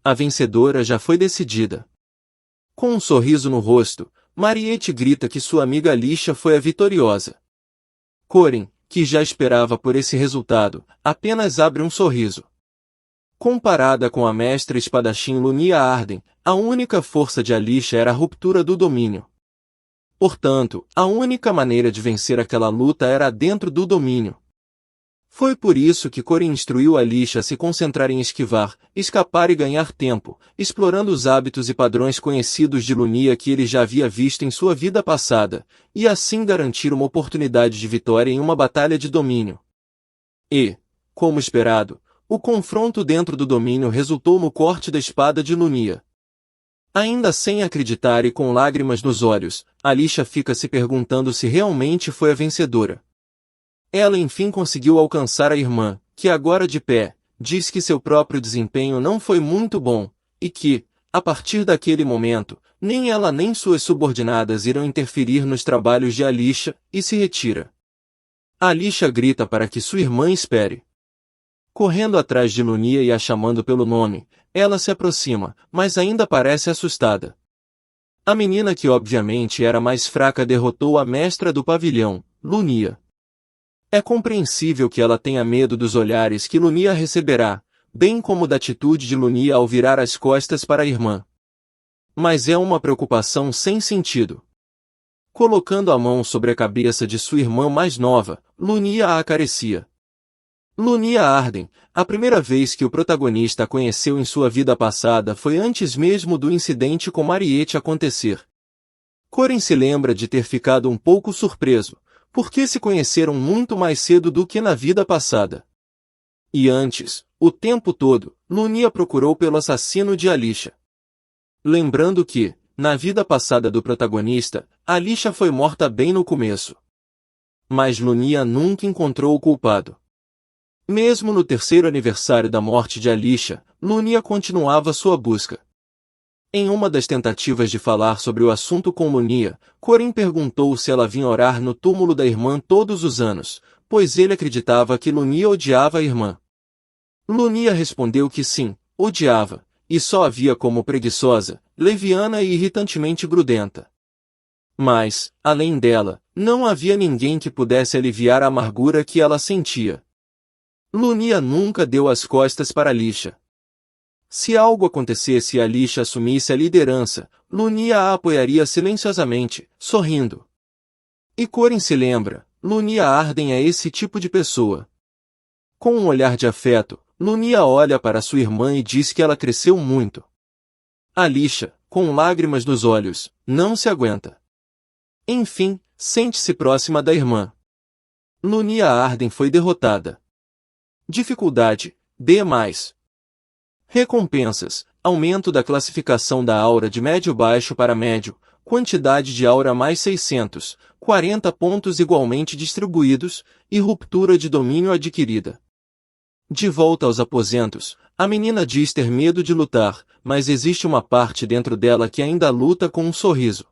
a vencedora já foi decidida. Com um sorriso no rosto, Mariette grita que sua amiga Alicia foi a vitoriosa. Corin, que já esperava por esse resultado, apenas abre um sorriso. Comparada com a mestra espadachim Lunia Arden, a única força de Alicia era a ruptura do domínio. Portanto, a única maneira de vencer aquela luta era dentro do domínio. Foi por isso que Corin instruiu Alicia a se concentrar em esquivar, escapar e ganhar tempo, explorando os hábitos e padrões conhecidos de Lunia que ele já havia visto em sua vida passada, e assim garantir uma oportunidade de vitória em uma batalha de domínio. E, como esperado, o confronto dentro do domínio resultou no corte da espada de Lunia. Ainda sem acreditar e com lágrimas nos olhos, Alicia fica se perguntando se realmente foi a vencedora. Ela enfim conseguiu alcançar a irmã, que agora de pé, diz que seu próprio desempenho não foi muito bom, e que, a partir daquele momento, nem ela nem suas subordinadas irão interferir nos trabalhos de Alicia, e se retira. Alicia grita para que sua irmã espere. Correndo atrás de Lunia e a chamando pelo nome, ela se aproxima, mas ainda parece assustada. A menina que obviamente era mais fraca derrotou a mestra do pavilhão, Lunia. É compreensível que ela tenha medo dos olhares que Lunia receberá, bem como da atitude de Lunia ao virar as costas para a irmã. Mas é uma preocupação sem sentido. Colocando a mão sobre a cabeça de sua irmã mais nova, Lunia a acaricia. Lunia Arden, a primeira vez que o protagonista a conheceu em sua vida passada foi antes mesmo do incidente com Mariette acontecer. Corin se lembra de ter ficado um pouco surpreso, porque se conheceram muito mais cedo do que na vida passada. E antes, o tempo todo, Lunia procurou pelo assassino de Alicia. Lembrando que, na vida passada do protagonista, Alicia foi morta bem no começo. Mas Lunia nunca encontrou o culpado. Mesmo no terceiro aniversário da morte de Alicia, Lunia continuava sua busca. Em uma das tentativas de falar sobre o assunto com Lunia, Corin perguntou se ela vinha orar no túmulo da irmã todos os anos, pois ele acreditava que Lunia odiava a irmã. Lunia respondeu que sim, odiava, e só a via como preguiçosa, leviana e irritantemente grudenta. Mas, além dela, não havia ninguém que pudesse aliviar a amargura que ela sentia. Lunia nunca deu as costas para Alicia. Se algo acontecesse e Alicia assumisse a liderança, Lunia a apoiaria silenciosamente, sorrindo. E Corin se lembra, Lunia Arden é esse tipo de pessoa. Com um olhar de afeto, Lunia olha para sua irmã e diz que ela cresceu muito. Alicia, com lágrimas nos olhos, não se aguenta. Enfim, sente-se próxima da irmã. Lunia Arden foi derrotada. Dificuldade, D+. Recompensas, aumento da classificação da aura de médio-baixo para médio, quantidade de aura mais 600, 40 pontos igualmente distribuídos, e ruptura de domínio adquirida. De volta aos aposentos, a menina diz ter medo de lutar, mas existe uma parte dentro dela que ainda luta com um sorriso.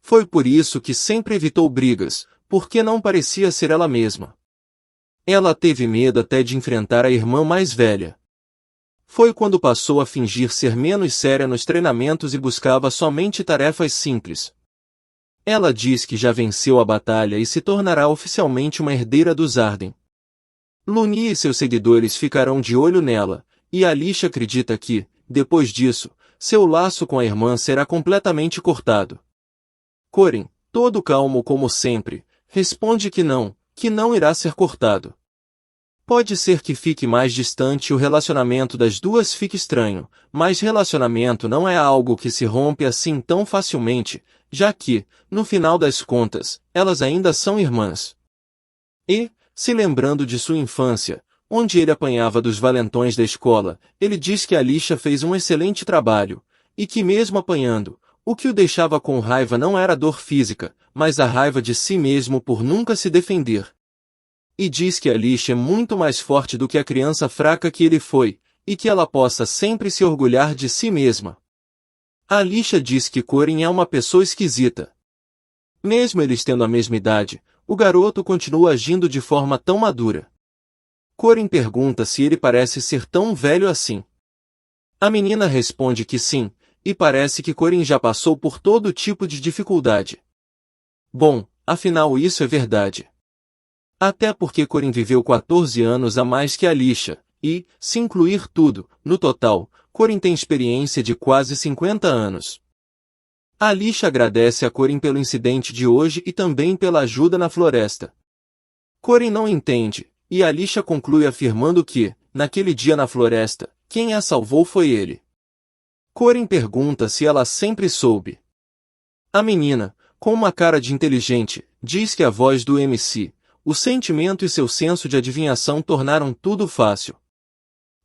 Foi por isso que sempre evitou brigas, porque não parecia ser ela mesma. Ela teve medo até de enfrentar a irmã mais velha. Foi quando passou a fingir ser menos séria nos treinamentos e buscava somente tarefas simples. Ela diz que já venceu a batalha e se tornará oficialmente uma herdeira dos Arden. Lunia e seus seguidores ficarão de olho nela, e Alicia acredita que, depois disso, seu laço com a irmã será completamente cortado. Corin, todo calmo como sempre, responde que não irá ser cortado. Pode ser que fique mais distante e o relacionamento das duas fique estranho, mas relacionamento não é algo que se rompe assim tão facilmente, já que, no final das contas, elas ainda são irmãs. E, se lembrando de sua infância, onde ele apanhava dos valentões da escola, ele diz que Alicia fez um excelente trabalho, e que mesmo apanhando, o que o deixava com raiva não era a dor física, mas a raiva de si mesmo por nunca se defender. E diz que Alicia é muito mais forte do que a criança fraca que ele foi, e que ela possa sempre se orgulhar de si mesma. Alicia diz que Corin é uma pessoa esquisita. Mesmo eles tendo a mesma idade, o garoto continua agindo de forma tão madura. Corin pergunta se ele parece ser tão velho assim. A menina responde que sim, e parece que Corin já passou por todo tipo de dificuldade. Bom, afinal isso é verdade. Até porque Corin viveu 14 anos a mais que Alicia, e, se incluir tudo, no total, Corin tem experiência de quase 50 anos. Alicia agradece a Corin pelo incidente de hoje e também pela ajuda na floresta. Corin não entende, e Alicia conclui afirmando que, naquele dia na floresta, quem a salvou foi ele. Corin pergunta se ela sempre soube. A menina, com uma cara de inteligente, diz que a voz do MC, o sentimento e seu senso de adivinhação tornaram tudo fácil.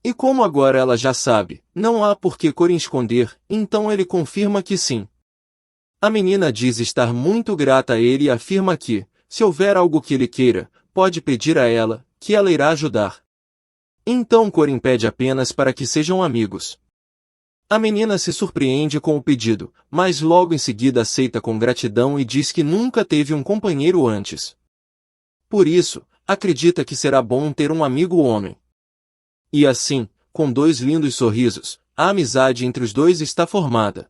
E como agora ela já sabe, não há por que Corin esconder, então ele confirma que sim. A menina diz estar muito grata a ele e afirma que, se houver algo que ele queira, pode pedir a ela, que ela irá ajudar. Então Corin pede apenas para que sejam amigos. A menina se surpreende com o pedido, mas logo em seguida aceita com gratidão e diz que nunca teve um companheiro antes. Por isso, acredita que será bom ter um amigo homem. E assim, com dois lindos sorrisos, a amizade entre os dois está formada.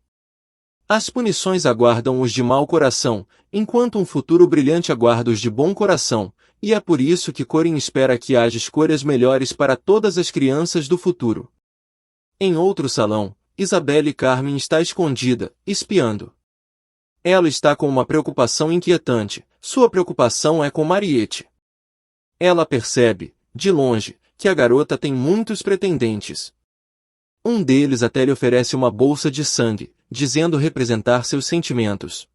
As punições aguardam os de mau coração, enquanto um futuro brilhante aguarda os de bom coração, e é por isso que Corin espera que haja escolhas melhores para todas as crianças do futuro. Em outro salão, Isabelle Carmen está escondida, espiando. Ela está com uma preocupação inquietante, sua preocupação é com Mariette. Ela percebe, de longe, que a garota tem muitos pretendentes. Um deles até lhe oferece uma bolsa de sangue, dizendo representar seus sentimentos.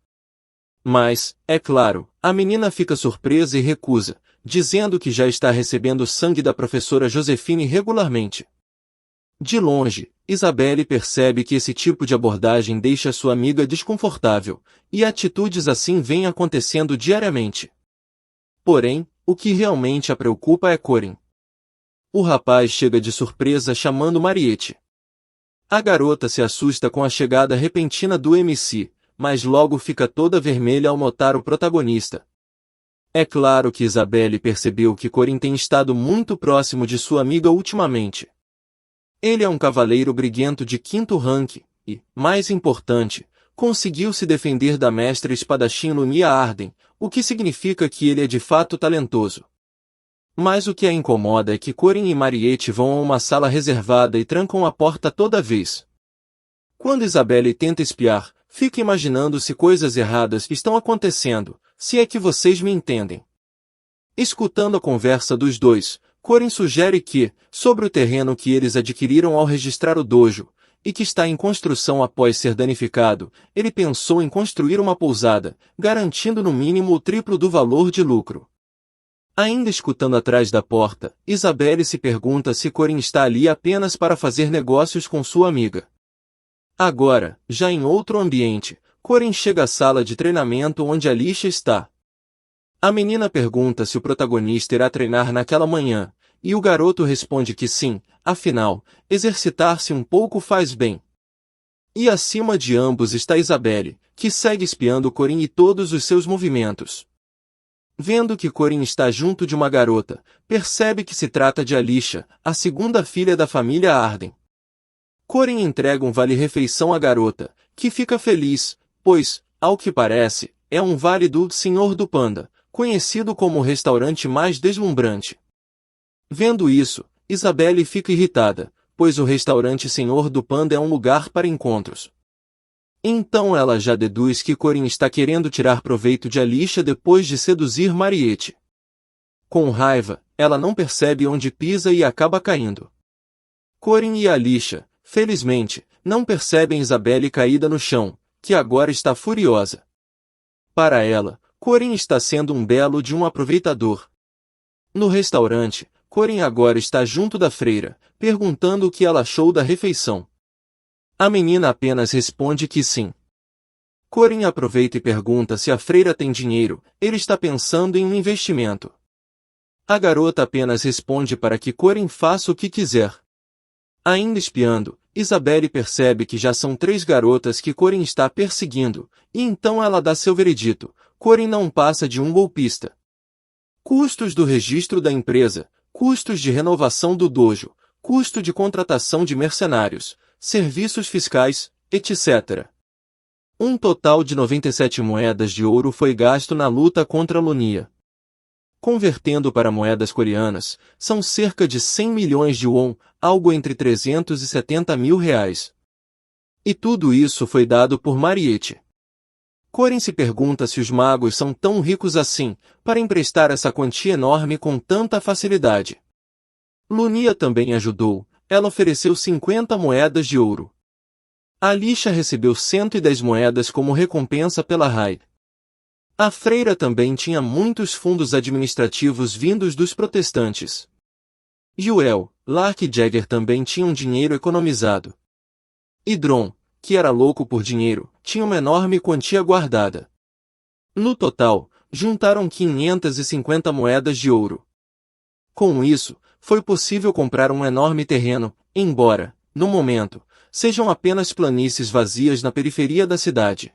Mas, é claro, a menina fica surpresa e recusa, dizendo que já está recebendo sangue da professora Josefine regularmente. De longe, Isabelle percebe que esse tipo de abordagem deixa sua amiga desconfortável, e atitudes assim vêm acontecendo diariamente. Porém, o que realmente a preocupa é Corin. O rapaz chega de surpresa chamando Mariette. A garota se assusta com a chegada repentina do MC, mas logo fica toda vermelha ao notar o protagonista. É claro que Isabelle percebeu que Corin tem estado muito próximo de sua amiga ultimamente. Ele é um cavaleiro briguento de 5º rank, e, mais importante, conseguiu se defender da mestra espadachim Lumia Arden, o que significa que ele é de fato talentoso. Mas o que a incomoda é que Corin e Mariette vão a uma sala reservada e trancam a porta toda vez. Quando Isabelle tenta espiar, fica imaginando se coisas erradas estão acontecendo, se é que vocês me entendem. Escutando a conversa dos dois, Corin sugere que, sobre o terreno que eles adquiriram ao registrar o dojo, e que está em construção após ser danificado, ele pensou em construir uma pousada, garantindo no mínimo o triplo do valor de lucro. Ainda escutando atrás da porta, Isabelle se pergunta se Corin está ali apenas para fazer negócios com sua amiga. Agora, já em outro ambiente, Corin chega à sala de treinamento onde Alicia está. A menina pergunta se o protagonista irá treinar naquela manhã, e o garoto responde que sim, afinal, exercitar-se um pouco faz bem. E acima de ambos está Isabelle, que segue espiando Corin e todos os seus movimentos. Vendo que Corin está junto de uma garota, percebe que se trata de Alicia, a segunda filha da família Arden. Corin entrega um vale-refeição à garota, que fica feliz, pois, ao que parece, é um vale do Senhor do Panda, conhecido como o restaurante mais deslumbrante. Vendo isso, Isabelle fica irritada, pois o restaurante Senhor do Panda é um lugar para encontros. Então ela já deduz que Corin está querendo tirar proveito de Alicia depois de seduzir Mariette. Com raiva, ela não percebe onde pisa e acaba caindo. Corin e Alicia, felizmente, não percebem Isabelle caída no chão, que agora está furiosa. Para ela, Corin está sendo um belo de um aproveitador. No restaurante, Corin agora está junto da freira, perguntando o que ela achou da refeição. A menina apenas responde que sim. Corin aproveita e pergunta se a freira tem dinheiro, ele está pensando em um investimento. A garota apenas responde para que Corin faça o que quiser. Ainda espiando, Isabelle percebe que já são 3 garotas que Corin está perseguindo, e então ela dá seu veredito: Corin não passa de um golpista. Custos do registro da empresa, custos de renovação do dojo, custo de contratação de mercenários, serviços fiscais, etc. Um total de 97 moedas de ouro foi gasto na luta contra Lunia. Convertendo para moedas coreanas, são cerca de 100 milhões de won, algo entre 370 mil reais. E tudo isso foi dado por Mariette. Corin se pergunta se os magos são tão ricos assim, para emprestar essa quantia enorme com tanta facilidade. Lunia também ajudou, ela ofereceu 50 moedas de ouro. Alisha recebeu 110 moedas como recompensa pela raid. A freira também tinha muitos fundos administrativos vindos dos protestantes. Joel, Lark e Jagger também tinham dinheiro economizado. Idron, que era louco por dinheiro, tinha uma enorme quantia guardada. No total, juntaram 550 moedas de ouro. Com isso, foi possível comprar um enorme terreno, embora, no momento, sejam apenas planícies vazias na periferia da cidade.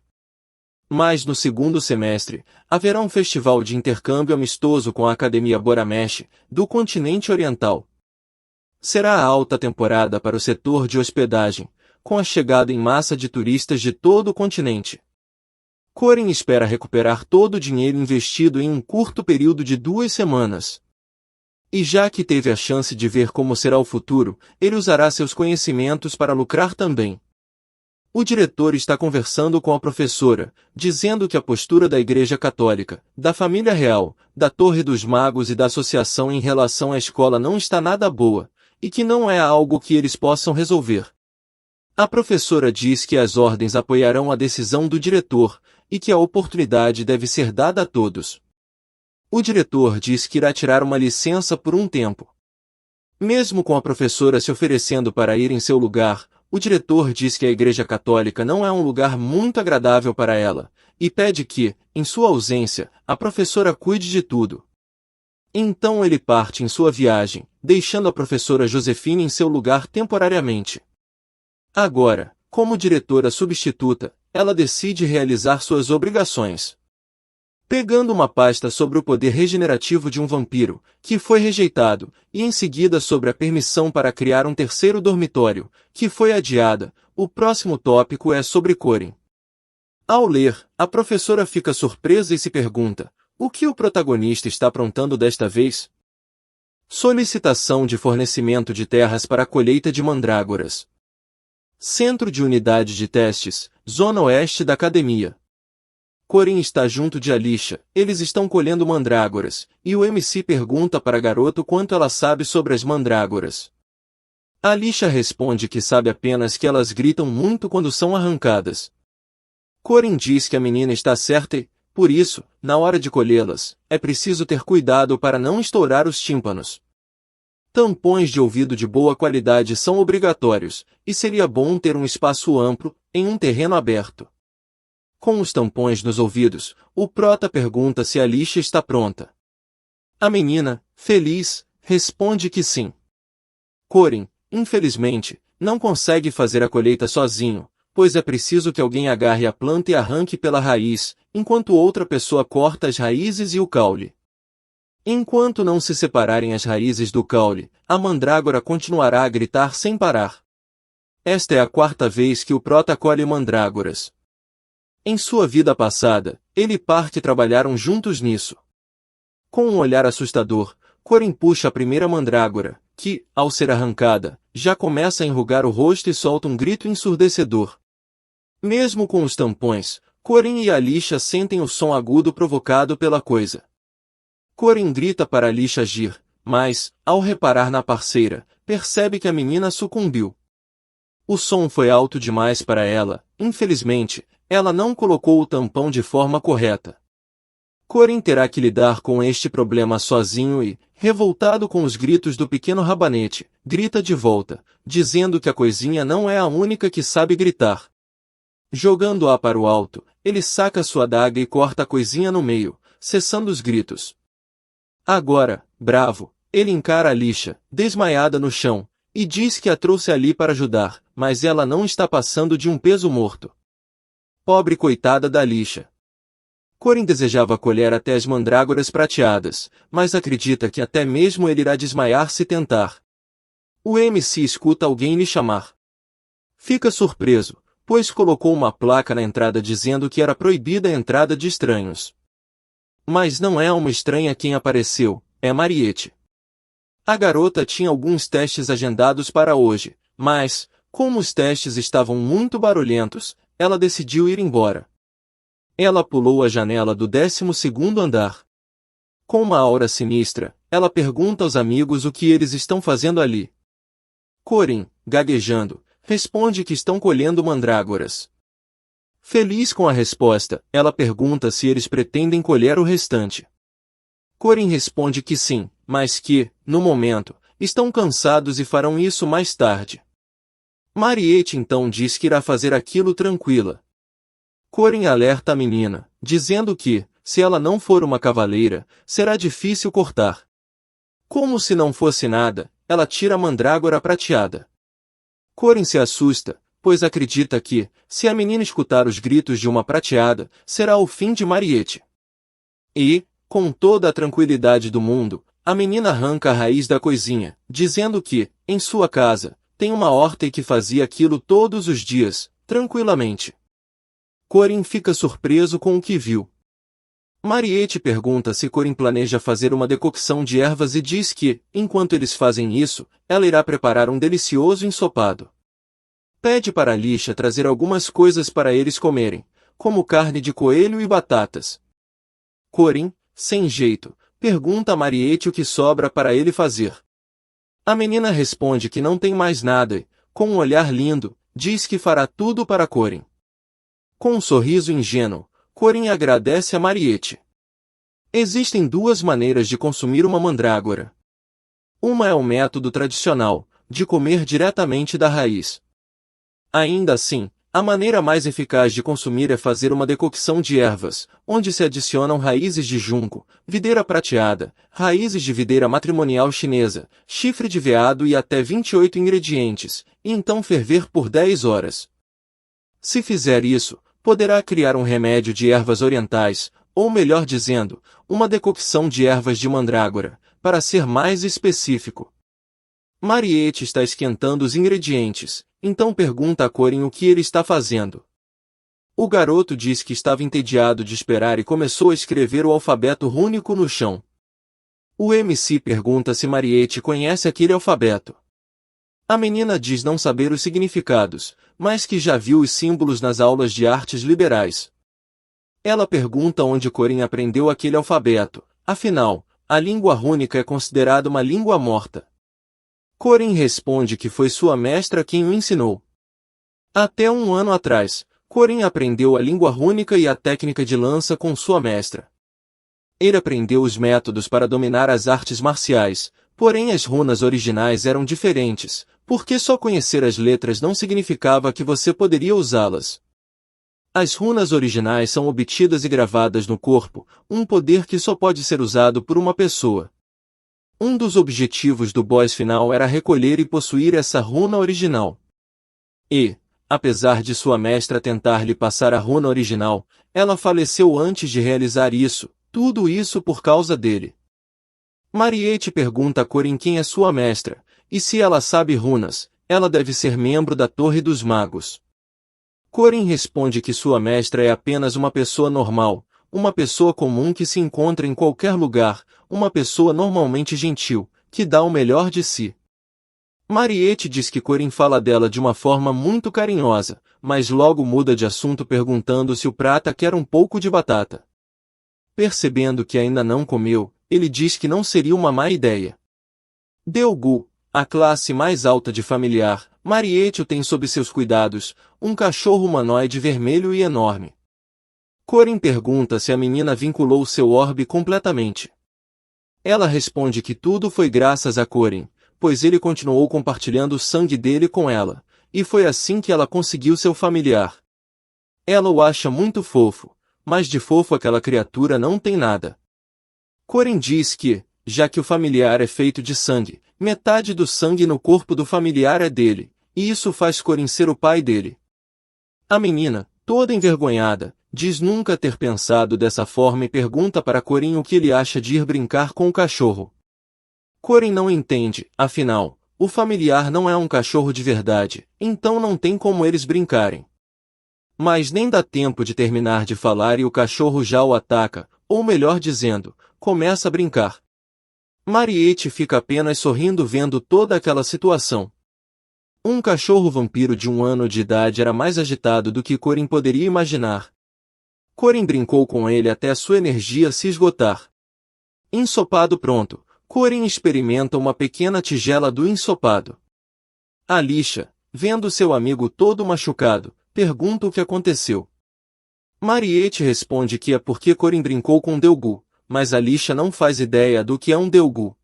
Mas no segundo semestre, haverá um festival de intercâmbio amistoso com a Academia Boramesh, do continente oriental. Será a alta temporada para o setor de hospedagem, com a chegada em massa de turistas de todo o continente. Corin espera recuperar todo o dinheiro investido em um curto período de 2 semanas. E já que teve a chance de ver como será o futuro, ele usará seus conhecimentos para lucrar também. O diretor está conversando com a professora, dizendo que a postura da Igreja Católica, da família real, da Torre dos Magos e da associação em relação à escola não está nada boa, e que não é algo que eles possam resolver. A professora diz que as ordens apoiarão a decisão do diretor, e que a oportunidade deve ser dada a todos. O diretor diz que irá tirar uma licença por um tempo. Mesmo com a professora se oferecendo para ir em seu lugar, o diretor diz que a Igreja Católica não é um lugar muito agradável para ela, e pede que, em sua ausência, a professora cuide de tudo. Então ele parte em sua viagem, deixando a professora Josefina em seu lugar temporariamente. Agora, como diretora substituta, ela decide realizar suas obrigações. Pegando uma pasta sobre o poder regenerativo de um vampiro, que foi rejeitado, e em seguida sobre a permissão para criar um terceiro dormitório, que foi adiada, o próximo tópico é sobre Corin. Ao ler, a professora fica surpresa e se pergunta, o que o protagonista está aprontando desta vez? Solicitação de fornecimento de terras para a colheita de mandrágoras. Centro de Unidade de Testes, Zona Oeste da Academia. Corin está junto de Alisha, eles estão colhendo mandrágoras, e o MC pergunta para a garota quanto ela sabe sobre as mandrágoras. Alisha responde que sabe apenas que elas gritam muito quando são arrancadas. Corin diz que a menina está certa e, por isso, na hora de colhê-las, é preciso ter cuidado para não estourar os tímpanos. Tampões de ouvido de boa qualidade são obrigatórios, e seria bom ter um espaço amplo, em um terreno aberto. Com os tampões nos ouvidos, o prota pergunta se Alisha está pronta. A menina, feliz, responde que sim. Corin, infelizmente, não consegue fazer a colheita sozinho, pois é preciso que alguém agarre a planta e arranque pela raiz, enquanto outra pessoa corta as raízes e o caule. Enquanto não se separarem as raízes do caule, a mandrágora continuará a gritar sem parar. Esta é a 4ª vez que o prota colhe mandrágoras. Em sua vida passada, ele e Park trabalharam juntos nisso. Com um olhar assustador, Corin puxa a primeira mandrágora, que, ao ser arrancada, já começa a enrugar o rosto e solta um grito ensurdecedor. Mesmo com os tampões, Corin e Alisha sentem o som agudo provocado pela coisa. Corin grita para Alisha agir, mas, ao reparar na parceira, percebe que a menina sucumbiu. O som foi alto demais para ela, infelizmente, ela não colocou o tampão de forma correta. Corin terá que lidar com este problema sozinho e, revoltado com os gritos do pequeno rabanete, grita de volta, dizendo que a coisinha não é a única que sabe gritar. Jogando-a para o alto, ele saca sua adaga e corta a coisinha no meio, cessando os gritos. Agora, bravo, ele encara Alisha, desmaiada no chão, e diz que a trouxe ali para ajudar, mas ela não está passando de um peso morto. Pobre coitada da Alisha. Corin desejava colher até as mandrágoras prateadas, mas acredita que até mesmo ele irá desmaiar se tentar. O MC escuta alguém lhe chamar. Fica surpreso, pois colocou uma placa na entrada dizendo que era proibida a entrada de estranhos. Mas não é uma estranha quem apareceu, é Mariette. A garota tinha alguns testes agendados para hoje, mas, como os testes estavam muito barulhentos, ela decidiu ir embora. Ela pulou a janela do 12º andar. Com uma aura sinistra, ela pergunta aos amigos o que eles estão fazendo ali. Corin, gaguejando, responde que estão colhendo mandrágoras. Feliz com a resposta, ela pergunta se eles pretendem colher o restante. Corin responde que sim, mas que, no momento, estão cansados e farão isso mais tarde. Mariette então diz que irá fazer aquilo tranquila. Corin alerta a menina, dizendo que, se ela não for uma cavaleira, será difícil cortar. Como se não fosse nada, ela tira a mandrágora prateada. Corin se assusta, pois acredita que, se a menina escutar os gritos de uma prateada, será o fim de Mariette. E, com toda a tranquilidade do mundo, a menina arranca a raiz da coisinha, dizendo que, em sua casa, tem uma horta e que fazia aquilo todos os dias, tranquilamente. Corin fica surpreso com o que viu. Mariette pergunta se Corin planeja fazer uma decocção de ervas e diz que, enquanto eles fazem isso, ela irá preparar um delicioso ensopado. Pede para Lixa trazer algumas coisas para eles comerem, como carne de coelho e batatas. Corin, sem jeito, pergunta a Mariette o que sobra para ele fazer. A menina responde que não tem mais nada e, com um olhar lindo, diz que fará tudo para Corin. Com um sorriso ingênuo, Corin agradece a Mariette. Existem duas maneiras de consumir uma mandrágora. Uma é o método tradicional, de comer diretamente da raiz. Ainda assim, a maneira mais eficaz de consumir é fazer uma decocção de ervas, onde se adicionam raízes de junco, videira prateada, raízes de videira matrimonial chinesa, chifre de veado e até 28 ingredientes, e então ferver por 10 horas. Se fizer isso, poderá criar um remédio de ervas orientais, ou melhor dizendo, uma decocção de ervas de mandrágora, para ser mais específico. Mariette está esquentando os ingredientes, então pergunta a Corin o que ele está fazendo. O garoto diz que estava entediado de esperar e começou a escrever o alfabeto rúnico no chão. O MC pergunta se Mariette conhece aquele alfabeto. A menina diz não saber os significados, mas que já viu os símbolos nas aulas de artes liberais. Ela pergunta onde Corin aprendeu aquele alfabeto, afinal, a língua rúnica é considerada uma língua morta. Corin responde que foi sua mestra quem o ensinou. Até um ano atrás, Corin aprendeu a língua rúnica e a técnica de lança com sua mestra. Ele aprendeu os métodos para dominar as artes marciais, porém as runas originais eram diferentes, porque só conhecer as letras não significava que você poderia usá-las. As runas originais são obtidas e gravadas no corpo, um poder que só pode ser usado por uma pessoa. Um dos objetivos do boss final era recolher e possuir essa runa original. E, apesar de sua mestra tentar lhe passar a runa original, ela faleceu antes de realizar isso, tudo isso por causa dele. Mariette pergunta a Corin quem é sua mestra, e se ela sabe runas, ela deve ser membro da Torre dos Magos. Corin responde que sua mestra é apenas uma pessoa normal, uma pessoa comum que se encontra em qualquer lugar, uma pessoa normalmente gentil, que dá o melhor de si. Mariette diz que Corin fala dela de uma forma muito carinhosa, mas logo muda de assunto perguntando se o prata quer um pouco de batata. Percebendo que ainda não comeu, ele diz que não seria uma má ideia. Deogu, a classe mais alta de familiar, Mariette o tem sob seus cuidados, um cachorro humanoide vermelho e enorme. Corin pergunta se a menina vinculou seu orbe completamente. Ela responde que tudo foi graças a Corin, pois ele continuou compartilhando o sangue dele com ela, e foi assim que ela conseguiu seu familiar. Ela o acha muito fofo, mas de fofo aquela criatura não tem nada. Corin diz que, já que o familiar é feito de sangue, metade do sangue no corpo do familiar é dele, e isso faz Corin ser o pai dele. A menina, toda envergonhada, diz nunca ter pensado dessa forma e pergunta para Corin o que ele acha de ir brincar com o cachorro. Corin não entende, afinal, o familiar não é um cachorro de verdade, então não tem como eles brincarem. Mas nem dá tempo de terminar de falar e o cachorro já o ataca, ou melhor dizendo, começa a brincar. Mariette fica apenas sorrindo vendo toda aquela situação. Um cachorro vampiro de 1 ano de idade era mais agitado do que Corin poderia imaginar. Corin brincou com ele até sua energia se esgotar. Ensopado pronto, Corin experimenta uma pequena tigela do ensopado. Alicia, vendo seu amigo todo machucado, pergunta o que aconteceu. Mariette responde que é porque Corin brincou com Delgu, mas Alicia não faz ideia do que é um Delgu.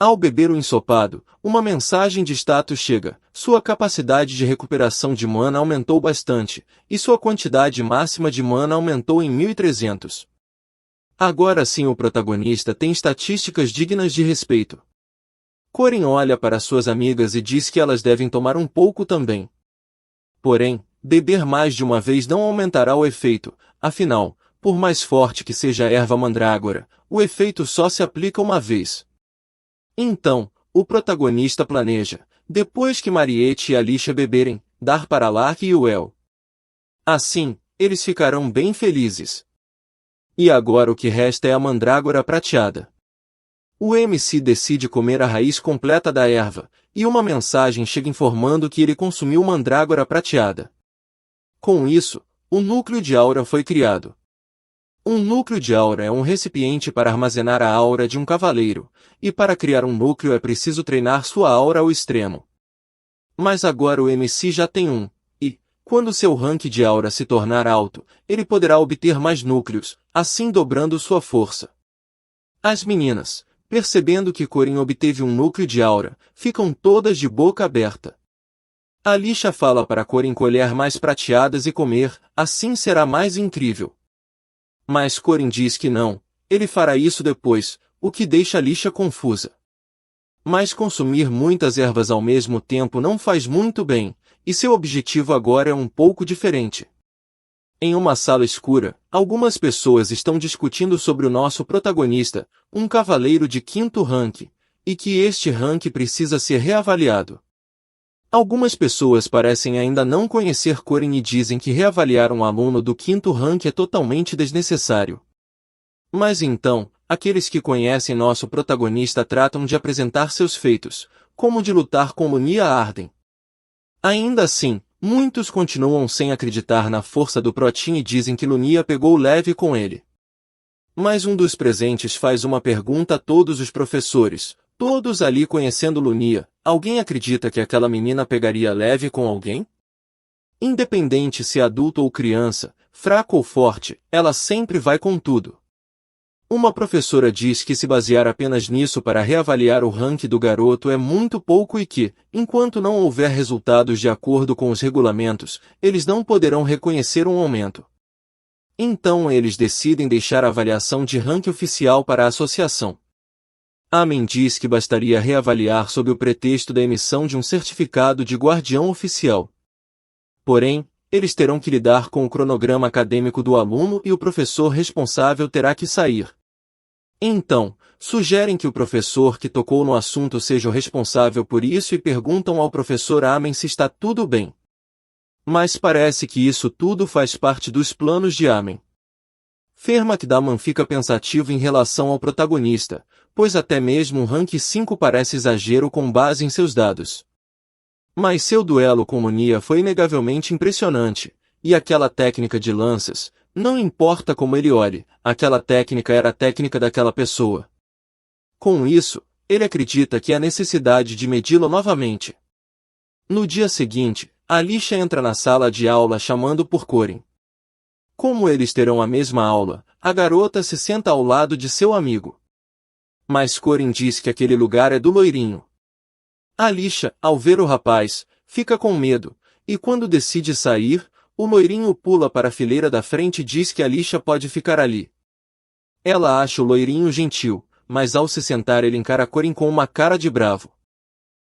Ao beber o ensopado, uma mensagem de status chega, sua capacidade de recuperação de mana aumentou bastante, e sua quantidade máxima de mana aumentou em 1300. Agora sim o protagonista tem estatísticas dignas de respeito. Corin olha para suas amigas e diz que elas devem tomar um pouco também. Porém, beber mais de uma vez não aumentará o efeito, afinal, por mais forte que seja a erva mandrágora, o efeito só se aplica uma vez. Então, o protagonista planeja, depois que Mariette e Alicia beberem, dar para Lark e Uel. Assim, eles ficarão bem felizes. E agora o que resta é a mandrágora prateada. O MC decide comer a raiz completa da erva, e uma mensagem chega informando que ele consumiu mandrágora prateada. Com isso, o núcleo de aura foi criado. Um núcleo de aura é um recipiente para armazenar a aura de um cavaleiro, e para criar um núcleo é preciso treinar sua aura ao extremo. Mas agora o MC já tem um, e, quando seu rank de aura se tornar alto, ele poderá obter mais núcleos, assim dobrando sua força. As meninas, percebendo que Corin obteve um núcleo de aura, ficam todas de boca aberta. Alicia fala para Corin colher mais prateadas e comer, assim será mais incrível. Mas Corin diz que não, ele fará isso depois, o que deixa Alicia confusa. Mas consumir muitas ervas ao mesmo tempo não faz muito bem, e seu objetivo agora é um pouco diferente. Em uma sala escura, algumas pessoas estão discutindo sobre o nosso protagonista, um cavaleiro de 5º rank, e que este rank precisa ser reavaliado. Algumas pessoas parecem ainda não conhecer Corin e dizem que reavaliar um aluno do 5º rank é totalmente desnecessário. Mas então, aqueles que conhecem nosso protagonista tratam de apresentar seus feitos, como de lutar com Lunia Arden. Ainda assim, muitos continuam sem acreditar na força do Protein e dizem que Lunia pegou leve com ele. Mas um dos presentes faz uma pergunta a todos os professores, todos ali conhecendo Lunia: alguém acredita que aquela menina pegaria leve com alguém? Independente se adulto ou criança, fraco ou forte, ela sempre vai com tudo. Uma professora diz que se basear apenas nisso para reavaliar o rank do garoto é muito pouco e que, enquanto não houver resultados de acordo com os regulamentos, eles não poderão reconhecer um aumento. Então eles decidem deixar a avaliação de rank oficial para a associação. Amen diz que bastaria reavaliar sob o pretexto da emissão de um certificado de guardião oficial. Porém, eles terão que lidar com o cronograma acadêmico do aluno e o professor responsável terá que sair. Então, sugerem que o professor que tocou no assunto seja o responsável por isso e perguntam ao professor Amen se está tudo bem. Mas parece que isso tudo faz parte dos planos de Amen. Fermakdaman fica pensativo em relação ao protagonista, pois até mesmo um rank 5 parece exagero com base em seus dados. Mas seu duelo com Lunia foi inegavelmente impressionante, e aquela técnica de lanças, não importa como ele olhe, aquela técnica era a técnica daquela pessoa. Com isso, ele acredita que há necessidade de medi-lo novamente. No dia seguinte, Alicia entra na sala de aula chamando por Corin. Como eles terão a mesma aula, a garota se senta ao lado de seu amigo. Mas Corin diz que aquele lugar é do loirinho. Alicia, ao ver o rapaz, fica com medo, e quando decide sair, o loirinho pula para a fileira da frente e diz que Alicia pode ficar ali. Ela acha o loirinho gentil, mas ao se sentar ele encara Corin com uma cara de bravo.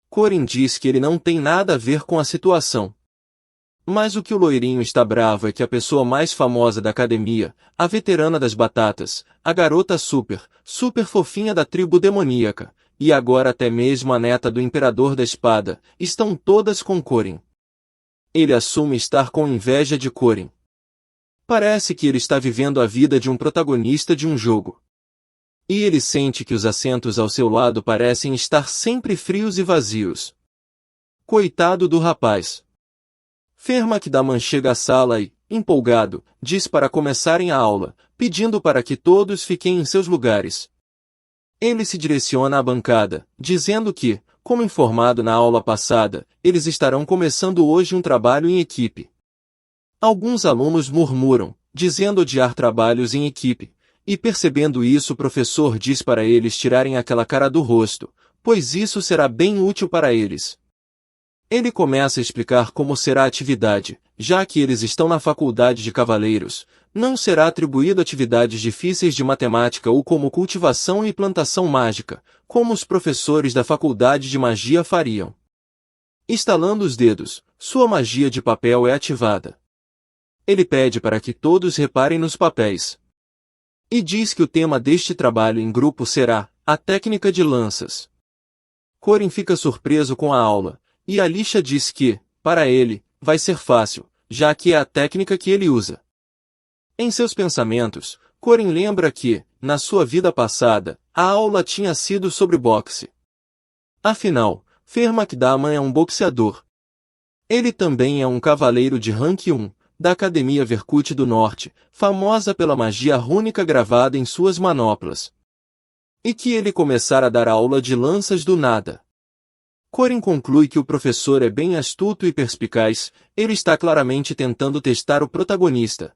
Corin diz que ele não tem nada a ver com a situação. Mas o que o loirinho está bravo é que a pessoa mais famosa da academia, a veterana das batatas, a garota super fofinha da tribo demoníaca, e agora até mesmo a neta do Imperador da Espada, estão todas com Corrin. Ele assume estar com inveja de Corrin. Parece que ele está vivendo a vida de um protagonista de um jogo. E ele sente que os assentos ao seu lado parecem estar sempre frios e vazios. Coitado do rapaz. Fermakdaman chega à sala e, empolgado, diz para começarem a aula, pedindo para que todos fiquem em seus lugares. Ele se direciona à bancada, dizendo que, como informado na aula passada, eles estarão começando hoje um trabalho em equipe. Alguns alunos murmuram, dizendo odiar trabalhos em equipe, e percebendo isso o professor diz para eles tirarem aquela cara do rosto, pois isso será bem útil para eles. Ele começa a explicar como será a atividade, já que eles estão na faculdade de cavaleiros, não será atribuído atividades difíceis de matemática ou como cultivação e plantação mágica, como os professores da faculdade de magia fariam. Estalando os dedos, sua magia de papel é ativada. Ele pede para que todos reparem nos papéis. E diz que o tema deste trabalho em grupo será a técnica de lanças. Corrin fica surpreso com a aula, e Alicia diz que, para ele, vai ser fácil, já que é a técnica que ele usa. Em seus pensamentos, Corrin lembra que, na sua vida passada, a aula tinha sido sobre boxe. Afinal, Fermakdaman é um boxeador. Ele também é um cavaleiro de rank 1, da Academia Verkut do Norte, famosa pela magia rúnica gravada em suas manoplas. E que ele começara a dar aula de lanças do nada. Corrin conclui que o professor é bem astuto e perspicaz, ele está claramente tentando testar o protagonista,